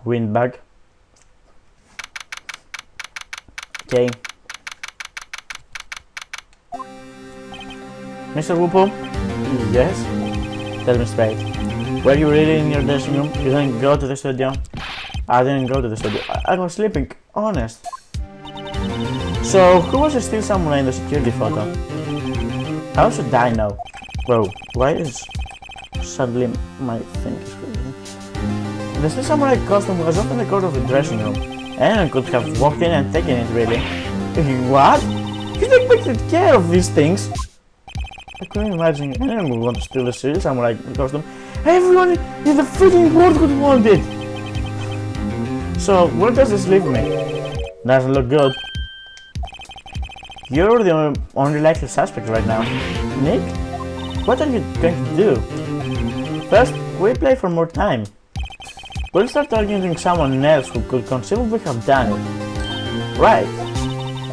windbag. Okay. Mr. Whoopo? Yes? Tell me straight. Were you really in your dressing room? You didn't go to the studio? I didn't go to the studio. I was sleeping, honest. So, who was the steel samurai in the security photo? How should I know? Whoa, why is suddenly my thing screaming? The steel samurai costume was off in the corner of the dressing room. Anyone could have walked in and taken it, really. What? You take care of these things? I couldn't imagine anyone would want to steal the steel samurai costume. Everyone in the freaking world would want it! So, where does this leave me? Doesn't look good. You're the only likely suspect right now. Nick? What are you going to do? First, we play for more time. We'll start targeting someone else who could conceivably have done it. Right.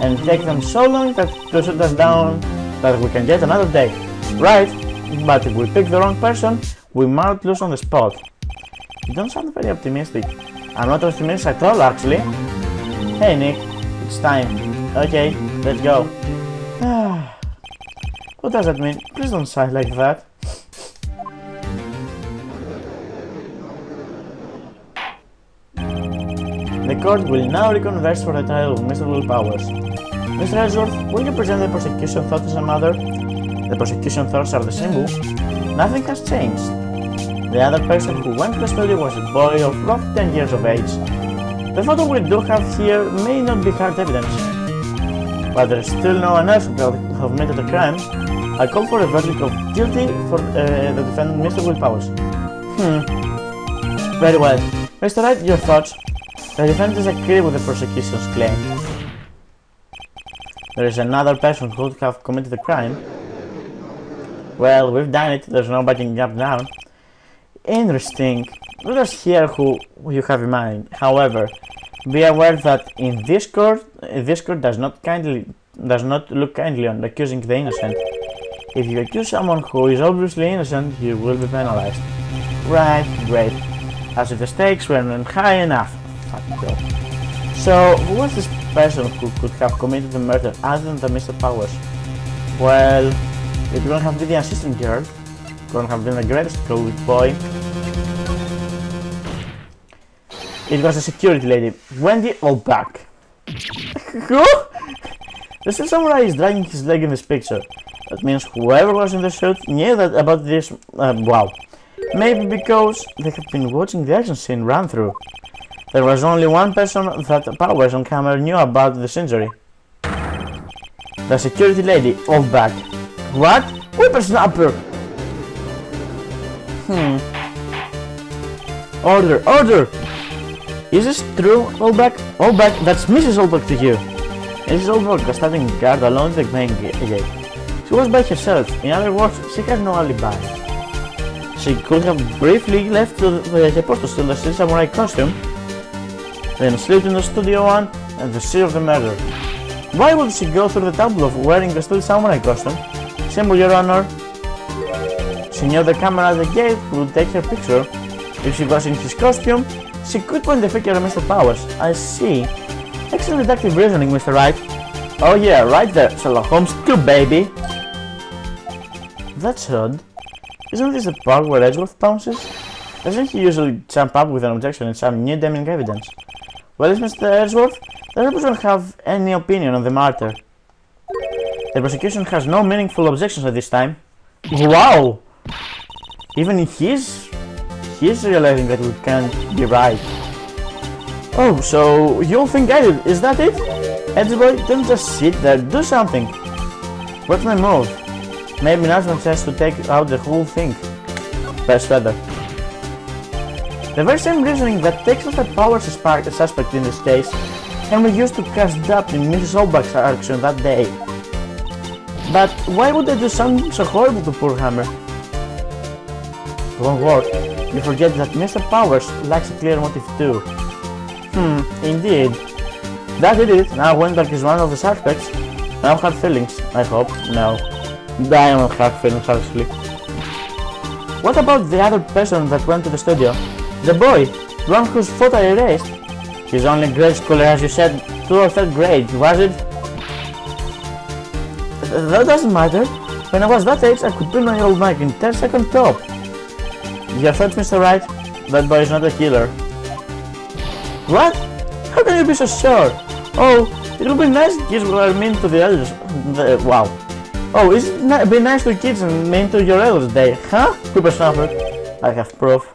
And take them so long that to shoot us down that we can get another day. Right. But if we pick the wrong person, we might lose on the spot. You don't sound very optimistic. I'm not optimistic at all, actually. Hey Nick, it's time. Okay, let's go. What does that mean? Please don't sigh like that. The court will now reconverse for the trial of Mr. Willpowers. Mr. Ellsworth, will you present the prosecution thought as a matter? The prosecution thoughts are the same book. Nothing has changed. The other person who went to the studio was a boy of roughly 10 years of age. The photo we do have here may not be hard evidence, but there is still no one else who could have committed the crime. I call for a verdict of guilty for the defendant, Mr. Willpowers. Very well. Mr. Wright, your thoughts? The defendants agree with the prosecution's claim. There is another person who could have committed the crime. Well, we've done it, there's no backing up now. Interesting. Let us hear who you have in mind. However, be aware that in this court does not look kindly on accusing the innocent. If you accuse someone who is obviously innocent, you will be penalized. Right, great. As if the stakes weren't high enough. So, who was this person who could have committed the murder other than Mr. Powers? Well, it wouldn't have been the assistant girl. It wouldn't have been the greatest good boy. It was a security lady, Wendy Oldbag. Who? The steel samurai is dragging his leg in this picture. That means whoever was in the suit knew that about this. Wow. Maybe because they have been watching the action scene run through. There was only one person that Powers on camera knew about this injury. The security lady, Oldbag. What? Whippersnapper! Order! Order! Is this true, Oldbag? Oldbag, that's Mrs. Oldbag to you. Mrs. Oldbag was standing guard alone at the main gate. She was by herself. In other words, she has no alibi. She could have briefly left the post to steal the steel samurai costume, then slipped into Studio 1 and the scene of the murder. Why would she go through the trouble of wearing the steel samurai costume? Simple, Your Honor. She knew the camera at the gate would take her picture. If she was in his costume, she could point the finger at Mr. Powers. I see. Excellent deductive reasoning, Mr. Wright. Oh yeah, right there, Sherlock Holmes too, baby. That's odd. Isn't this the part where Edgeworth pounces? Doesn't he usually jump up with an objection and some new damning evidence? Well, is Mr. Edgeworth? Does the prosecution have any opinion on the matter? The prosecution has no meaningful objections at this time. Wow! Even he's realizing that we can't be right. Oh, so you think I did, is that it? Edgeboy, don't just sit there, do something. What's my move? Maybe now's my chance to take out the whole thing. Best feather. The very same reasoning that takes us that Powers is a suspect in this case can be used to cast doubt in Mrs. Oldbag's action that day. But why would they do something so horrible to poor Hammer? Wrong word. You forget that Mr. Powers lacks a clear motive too. Indeed. That did it. Now Wendell is one of the suspects. No hard feelings, I hope. No. Diamond hard feelings, actually. What about the other person that went to the studio? The boy. The one whose photo I erased? He's only grade schooler, as you said, 2nd or 3rd grade, was it? That doesn't matter. When I was that age, I could build my old bike in 10 seconds top. Your thoughts, Mr. Wright? That boy is not a killer. What? How can you be so sure? Oh, it would be nice if kids were mean to the elders. Wow. Oh, be nice to kids and mean to your elders day, huh? Whippersnapper. I have proof.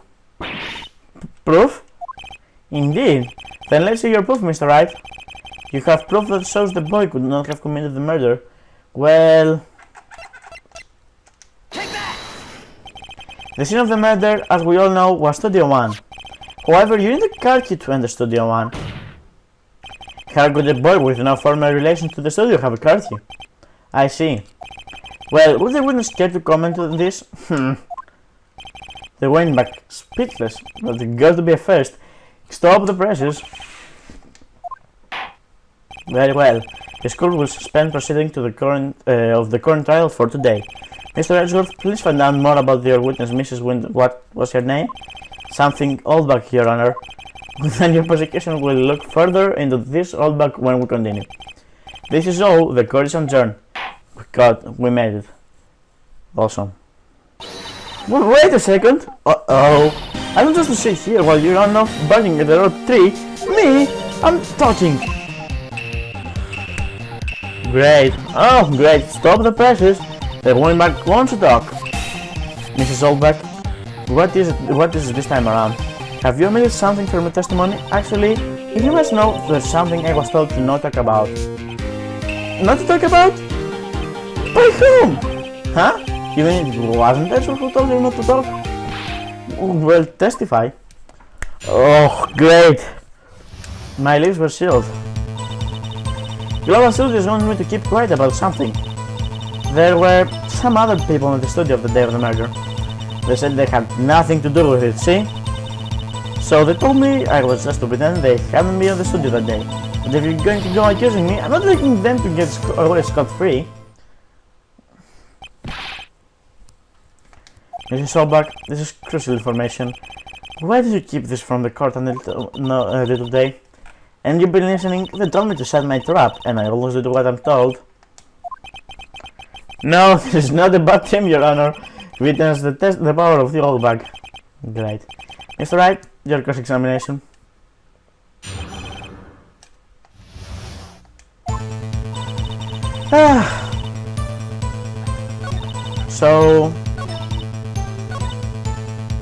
Proof? Indeed. Then let's see your proof, Mr. Wright. You have proof that shows the boy could not have committed the murder. Well... The scene of the murder, as we all know, was Studio 1. However, you need a car key to enter Studio 1. How could a boy with no formal relation to the studio have a car key? I see. Well, would the witness care to comment on this? They went back speechless, but it got to be a first. Stop the presses. Very well. The school will suspend proceeding to the current trial for today. Mr. Edgeworth, please find out more about your witness, Mrs. What was her name? Something Oldbag, Your Honor. Then your prosecution will look further into this Oldbag when we continue. This is all. The court is adjourned. We made it. Awesome. Well, wait a second. Uh-oh. I don't just sit here while you're not barking at the road tree. Me? I'm talking. Great. Oh, great. Stop the presses. The woman wants to talk. Mrs. Oldbag, what is it this time around? Have you omitted something from your testimony? Actually, if you must know, there's something I was told to not talk about. Not to talk about? By whom? Huh? You mean it wasn't Edgeworth who told you not to talk? Well, testify. Oh, great. My lips were sealed. Global Studios wanted me to keep quiet about something. There were some other people in the studio of the day of the murder. They said they had nothing to do with it, see? So they told me I was just to pretend they hadn't been in the studio that day. But if you're going to go accusing me, I'm not taking them to get away scot-free. Mrs. Oldbag, this is crucial information. Why did you keep this from the court until today? And you've been listening? They told me to set my trap, and I always do what I'm told. No, this is not a bad team, Your Honor. Witness the power of the Oldbag. Great. Mr. Wright, your cross-examination. So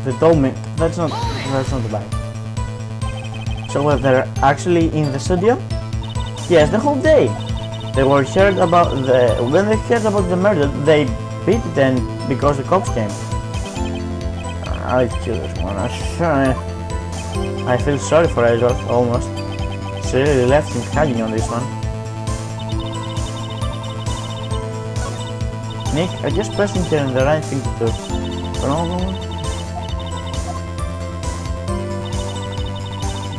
they told me that's not the bad. So were they actually in the studio? Yes, the whole day. They were heard about when they heard about the murder, they beat them because the cops came. I kill this one. I feel sorry for Edgeworth, almost. She really left him hanging on this one. Nick, I just pressed him here in the right thing to do.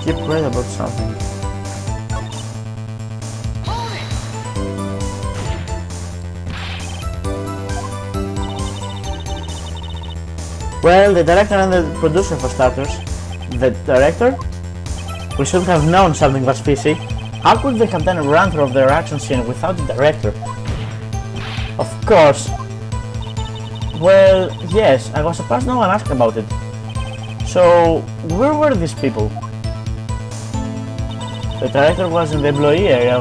Keep quiet about something. Well, the director and the producer for starters. The director? We should have known something was fishy. How could they have done a run-through of their action scene without the director? Of course. Well, yes, I was surprised no one asked about it. So, where were these people? The director was in the employee area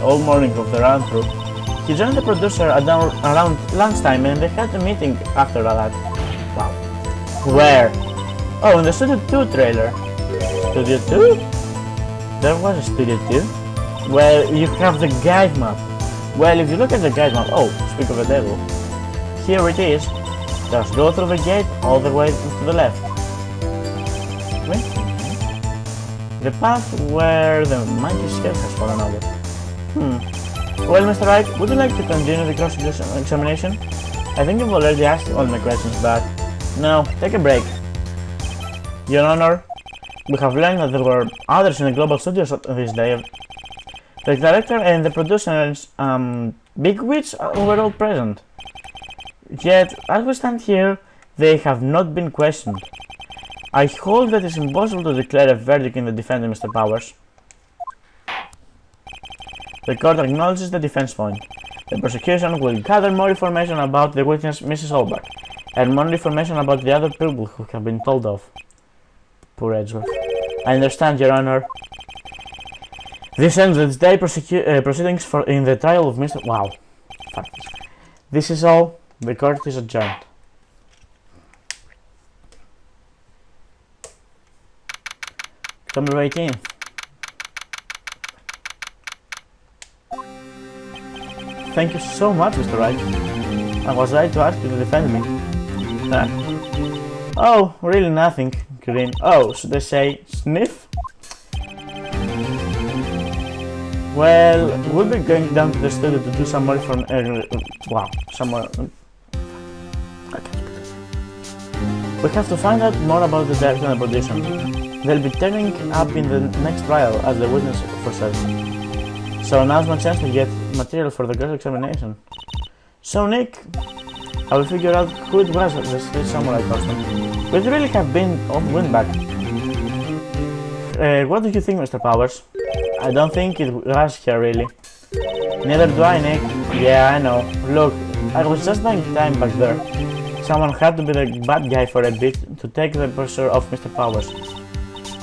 all morning of the run-through. He joined the producer around lunchtime and they had a meeting after that. Wow. Where? Oh, in the Studio 2 trailer. Studio 2? There was a Studio 2? Well, you have the guide map. Well, if you look at the guide map, oh, speak of the devil. Here it is. Just go through the gate all the way to the left. Wait. The path where the monkey's head has fallen over. Well, Mr. Wright, would you like to continue the cross-examination? I think you've already asked all my questions, but... No, take a break. Your Honor, we have learned that there were others in the global studios this day. The director and the producers, bigwigs were all present. Yet, as we stand here, they have not been questioned. I hold that it's impossible to declare a verdict in the defense of Mr. Powers. The court acknowledges the defense point. The prosecution will gather more information about the witness, Mrs. Oldbag, and more information about the other people who have been told of. Poor Edgeworth. I understand, Your Honor. This ends the day proceedings in the trial of Mr. Wow. Fuck this. This is all. The court is adjourned. October 18th. Thank you so much, Mr. Wright. I was right to ask you to defend me. Oh, really nothing. Green. Oh, should I say sniff? Well, we'll be going down to the studio to do some more We have to find out more about the director and the producer. They'll be turning up in the next trial as the witness for certain. So now's my chance to get material for the girl's examination. So Nick, I will figure out who it was the street samurai costume. Could it really have been Windback? What do you think, Mr. Powers? I don't think it was here, really. Neither do I, Nick. Yeah, I know. Look, I was just buying time back there. Someone had to be the bad guy for a bit to take the pressure off Mr. Powers.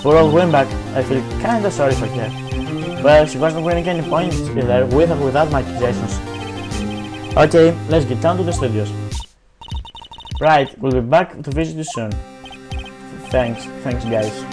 Poor old Windback, I feel kinda sorry for her. Well, she wasn't winning any points either, with or without my accusations. Okay, let's get down to the studios. Right, we'll be back to visit you soon. Thanks guys.